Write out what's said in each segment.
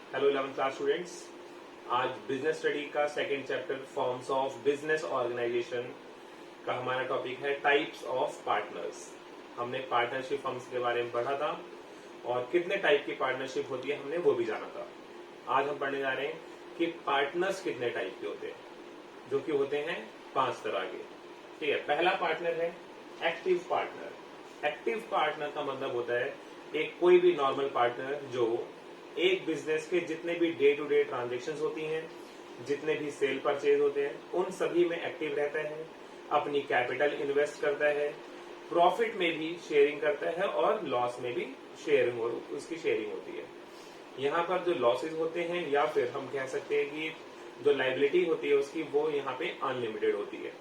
Hello 11th class students. आज business study का second chapter forms of business organisation का हमारा टॉपिक है टाइप्स ऑफ पार्टनर्स। हमने पार्टनरशिप फर्म्स के बारे में पढ़ा था और कितने टाइप की पार्टनरशिप होती है हमने वो भी जाना था। आज हम पढ़ने जा रहे हैं कि पार्टनर्स कितने टाइप के होते हैं, जो कि होते हैं 5 तरह के। ठीक है, पहला पार्टनर है एक्टिव पार्टनर। एक्टिव पार्टनर का मतलब होता है एक कोई भी नॉर्मल पार्टनर जो एक बिजनेस के जितने भी डे टू डे ट्रांजेक्शन्स होती हैं, जितने भी सेल परचेज होते हैं, उन सभी में एक्टिव रहता है, अपनी कैपिटल इन्वेस्ट करता है, प्रॉफिट में भी शेयरिंग करता है और लॉस में भी शेयरिंग उसकी शेयरिंग होती है। यहाँ पर जो लॉसेज होते हैं या फिर हम कह सकते हैं कि जो लाइबिलिटी होती है उसकी, वो यहाँ पे अनलिमिटेड होती है।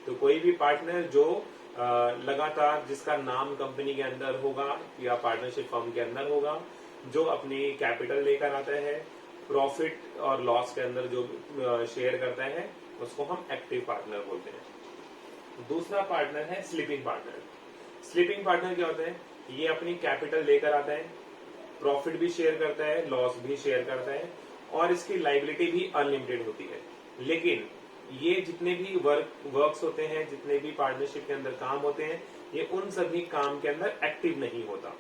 तो कोई भी पार्टनर जो लगातार जिसका नाम कंपनी के अंदर होगा या पार्टनरशिप फर्म के अंदर होगा, जो अपनी कैपिटल लेकर आता है, प्रॉफिट और लॉस के अंदर जो शेयर करता है, उसको हम एक्टिव पार्टनर बोलते हैं। दूसरा पार्टनर है स्लीपिंग पार्टनर। स्लीपिंग पार्टनर क्या होता है? ये अपनी कैपिटल लेकर आता है, प्रॉफिट भी शेयर करता है, लॉस भी शेयर करता है और इसकी लाइबिलिटी भी अनलिमिटेड होती है। लेकिन ये जितने भी वर्क्स होते हैं, जितने भी पार्टनरशिप के अंदर काम होते हैं, ये उन सभी काम के अंदर एक्टिव नहीं होता,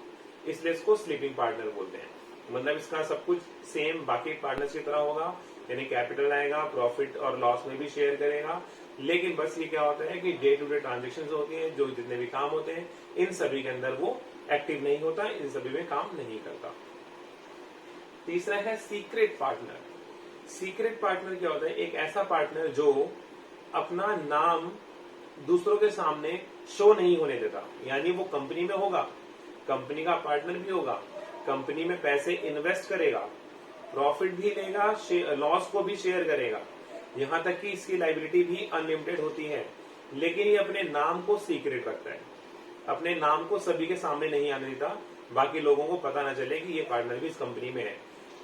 इसलिए इसको स्लीपिंग पार्टनर बोलते हैं। मतलब इसका सब कुछ सेम बाकी पार्टनर्स की तरह होगा, यानी कैपिटल आएगा, प्रॉफिट और लॉस में भी शेयर करेगा, लेकिन बस ये क्या होता है कि डे टू डे ट्रांजेक्शन्स होती हैं, जो जितने भी काम होते हैं, इन सभी के अंदर वो एक्टिव नहीं होता, इन सभी में काम नहीं करता। तीसरा है सीक्रेट पार्टनर। सीक्रेट पार्टनर क्या होता है? एक ऐसा पार्टनर जो अपना नाम दूसरों के सामने शो नहीं होने देता, यानी वो कंपनी में होगा, कंपनी का पार्टनर भी होगा, कंपनी में पैसे इन्वेस्ट करेगा, प्रॉफिट भी लेगा, लॉस को भी शेयर करेगा, यहां तक कि इसकी लाइबिलिटी भी अनलिमिटेड होती है, लेकिन ये अपने नाम को सीक्रेट रखता है, अपने नाम को सभी के सामने नहीं आने देता, बाकी लोगों को पता ना चले कि ये पार्टनर भी इस कंपनी में है।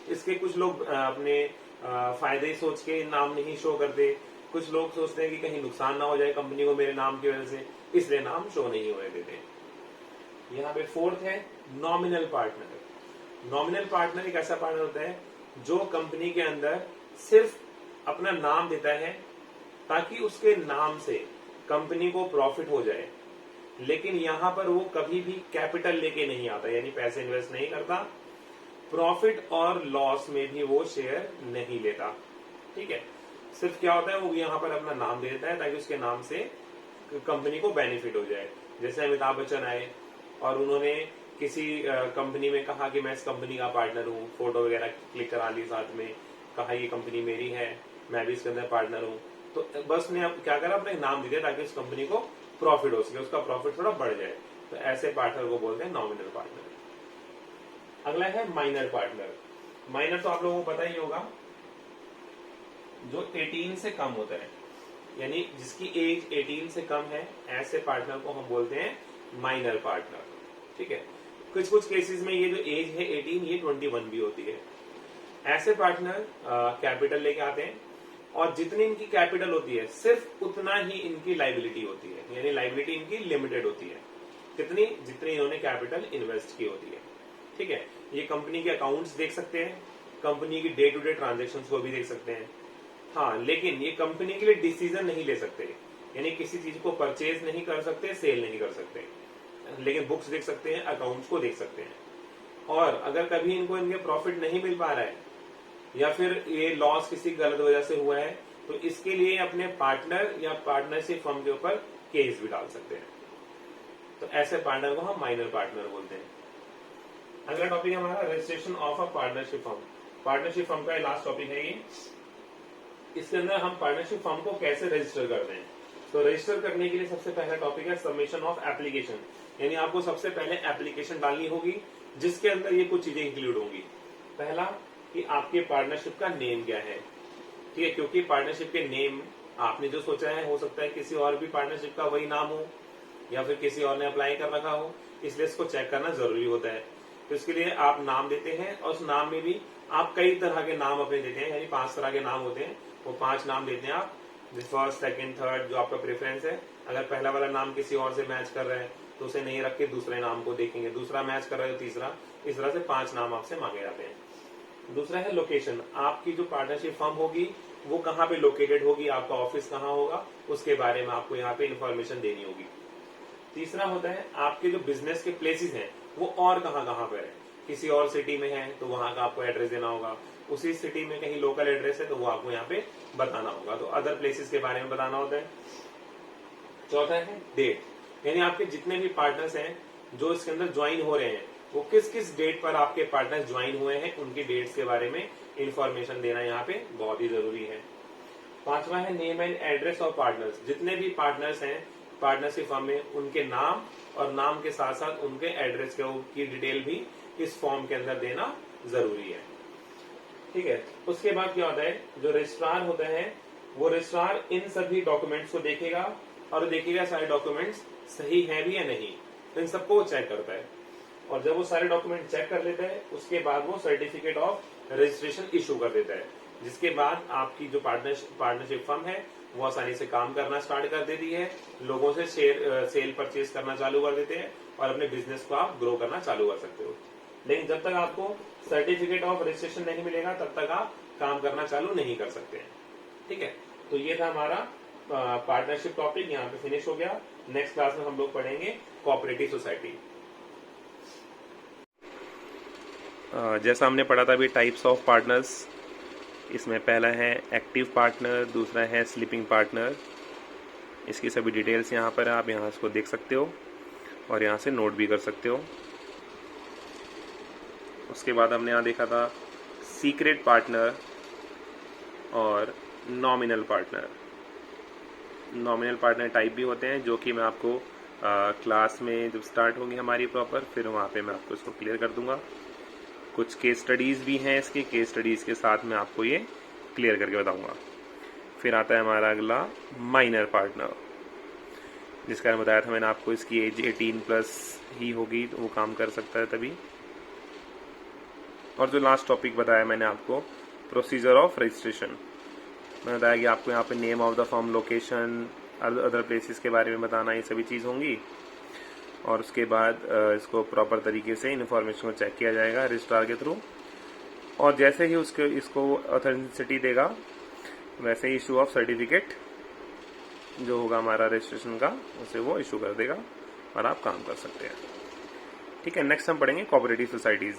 इसके कुछ लोग अपने फायदे ही सोच के नाम नहीं शो करते, कुछ लोग सोचते हैं कि कहीं नुकसान ना हो जाए कंपनी को मेरे नाम की वजह से, इसलिए नाम शो नहीं होने देते। यहाँ पे फोर्थ है नॉमिनल पार्टनर। नॉमिनल पार्टनर एक ऐसा पार्टनर होता है जो कंपनी के अंदर सिर्फ अपना नाम देता है ताकि उसके नाम से कंपनी को प्रॉफिट हो जाए, लेकिन यहाँ पर वो कभी भी कैपिटल लेके नहीं आता, यानी पैसे इन्वेस्ट नहीं करता, प्रॉफिट और लॉस में भी वो शेयर नहीं लेता। ठीक है, सिर्फ क्या होता है, वो यहाँ पर अपना नाम दे देता है ताकि उसके नाम से कंपनी को बेनिफिट हो जाए। जैसे अमिताभ बच्चन आए और उन्होंने किसी कंपनी में कहा कि मैं इस कंपनी का पार्टनर हूँ, फोटो वगैरह क्लिक करा ली, साथ में कहा ये कंपनी मेरी है, मैं भी इसके अंदर पार्टनर हूँ, तो बस ने अब क्या करा, अपने नाम दे दिया ताकि उस कंपनी को प्रॉफिट हो सके, उसका प्रॉफिट थोड़ा बढ़ जाए। तो ऐसे पार्टनर को बोलते हैं नॉमिनल पार्टनर। अगला है माइनर पार्टनर। माइनर तो आप लोगों को पता ही होगा, जो 18 से कम होता है, यानी जिसकी एज 18 से कम है, ऐसे पार्टनर को हम बोलते हैं माइनर पार्टनर। ठीक है, कुछ कुछ केसेस में ये जो एज है 18, ये 21 भी होती है। ऐसे पार्टनर कैपिटल लेके आते हैं और जितनी इनकी कैपिटल होती है सिर्फ उतना ही इनकी लाइबिलिटी होती है, यानी लाइबिलिटी इनकी लिमिटेड होती है, कितनी, जितनी इन्होंने कैपिटल इन्वेस्ट की होती है। ठीक है, ये कंपनी के अकाउंट्स देख सकते हैं, कंपनी की डे टू डे ट्रांजेक्शन्स को भी देख सकते हैं, हाँ, लेकिन ये कंपनी के लिए डिसीजन नहीं ले सकते, यानी किसी चीज को परचेज नहीं कर सकते, सेल नहीं कर सकते, लेकिन बुक्स देख सकते हैं, अकाउंट्स को देख सकते हैं। और अगर कभी इनको इनके प्रॉफिट नहीं मिल पा रहा है या फिर ये लॉस किसी गलत वजह से हुआ है, तो इसके लिए अपने पार्टनर या पार्टनरशिप फर्म के ऊपर केस भी डाल सकते हैं। तो ऐसे पार्टनर को हम माइनर पार्टनर बोलते हैं। अगला टॉपिक है हमारा registration of a partnership firm. Partnership firm का लास्ट टॉपिक है ये। इसके अंदर हम पार्टनरशिप फर्म को कैसे रजिस्टर करते हैं। तो रजिस्टर करने के लिए सबसे पहला टॉपिक है सबमिशन ऑफ एप्लीकेशन, यानी आपको सबसे पहले एप्लीकेशन डालनी होगी जिसके अंदर ये कुछ चीजें इंक्लूड होंगी। पहला कि आपके पार्टनरशिप का नेम क्या है। ठीक है, क्योंकि पार्टनरशिप के नेम आपने जो सोचा है, हो सकता है किसी और भी पार्टनरशिप का वही नाम हो या फिर किसी और ने अप्लाई कर रखा हो, इसलिए इसको चेक करना जरूरी होता है। तो इसके लिए आप नाम देते हैं और उस नाम में भी आप कई तरह के नाम अपने देते हैं, यानी 5 तरह के नाम होते हैं, वो 5 नाम देते हैं आप, फर्स्ट, सेकंड, थर्ड, जो आपका प्रेफरेंस है। अगर पहला वाला नाम किसी और से मैच कर रहा है तो उसे नहीं रख के दूसरे नाम को देखेंगे, दूसरा मैच कर रहा है तो तीसरा, इस तरह से 5 नाम आपसे मांगे जाते हैं। दूसरा है लोकेशन, आपकी जो पार्टनरशिप फर्म होगी वो कहाँ पे लोकेटेड होगी, आपका ऑफिस कहाँ होगा, उसके बारे में आपको यहाँ पे इंफॉर्मेशन देनी होगी। तीसरा होता है आपके जो बिजनेस के प्लेसेस हैं वो और कहाँ कहाँ पर है, किसी और सिटी में है तो वहां का आपको एड्रेस देना होगा, उसी सिटी में कहीं लोकल एड्रेस है तो वो आपको यहाँ पे बताना होगा, तो अदर प्लेसेस के बारे में बताना होता है। चौथा है डेट, यानी आपके जितने भी पार्टनर्स हैं जो इसके अंदर ज्वाइन हो रहे हैं वो किस किस डेट पर आपके पार्टनर्स ज्वाइन हुए हैं, उनकी डेट्स के बारे में इंफॉर्मेशन देना यहाँ पे बहुत ही जरूरी है। पांचवा है name and address of partners, जितने भी पार्टनर्स हैं पार्टनरशिप फर्म में उनके नाम और नाम के साथ साथ उनके एड्रेस की डिटेल भी इस फॉर्म के अंदर देना जरूरी है। ठीक है, उसके बाद क्या होता है, जो रजिस्ट्रार होता है वो रजिस्ट्रार इन सभी डॉक्यूमेंट्स को देखेगा और देखेगा सारे डॉक्यूमेंट्स सही है भी या नहीं, तो इन सबको वो चेक करता है, और जब वो सारे डॉक्यूमेंट चेक कर लेता है उसके बाद वो सर्टिफिकेट ऑफ रजिस्ट्रेशन इशू कर देता है, जिसके बाद आपकी जो पार्टनरशिप फर्म है वो आसानी से काम करना स्टार्ट कर देती है, लोगों से सेल परचेज करना चालू कर देते हैं और अपने बिजनेस को आप ग्रो करना चालू कर सकते हो। लेकिन जब तक आपको सर्टिफिकेट ऑफ रजिस्ट्रेशन नहीं मिलेगा तब तक आप काम करना चालू नहीं कर सकते हैं। ठीक है, तो ये था हमारा पार्टनरशिप टॉपिक, यहाँ पे फिनिश हो गया। नेक्स्ट क्लास में हम लोग पढ़ेंगे कोऑपरेटिव सोसाइटी। जैसा हमने पढ़ा था अभी टाइप्स ऑफ पार्टनर्स, इसमें पहला है एक्टिव पार्टनर, दूसरा है स्लीपिंग पार्टनर। इसकी सभी डिटेल्स यहाँ पर है, आप यहाँ इसको देख सकते हो और यहाँ से नोट भी कर सकते हो। उसके बाद हमने यहाँ देखा था सीक्रेट पार्टनर और nominal partner. Nominal partner type भी होते हैं जो कि मैं आपको क्लास में जब स्टार्ट होगी हमारी प्रॉपर, फिर वहाँ पे मैं आपको इसको क्लियर कर दूंगा। कुछ केस स्टडीज़ भी हैं, इसके केस स्टडीज़ के साथ मैं आपको ये क्लियर करके बताऊंगा। फिर आता है हमारा अगला माइनर पार्टनर, जिसका मैंने बताया था मैंने आपको, इसकी एज 18+ ही होगी तो वो काम कर सकता है तभी। और जो लास्ट टॉपिक बताया मैंने आपको प्रोसीजर ऑफ रजिस्ट्रेशन, मैंने बताया कि आपको यहाँ पे name of the firm, location, other places के बारे में बताना, ये सभी चीज़ होंगी। और उसके बाद इसको प्रॉपर तरीके से इन्फॉर्मेशन को चेक किया जाएगा रजिस्ट्रार के थ्रू, और जैसे ही इसको ऑथेंटिसिटी देगा वैसे ही इशू ऑफ सर्टिफिकेट जो होगा हमारा रजिस्ट्रेशन का उसे वो इशू कर देगा और आप काम कर सकते हैं। ठीक है, नेक्स्ट हम पढ़ेंगे कोऑपरेटिव सोसाइटीज़।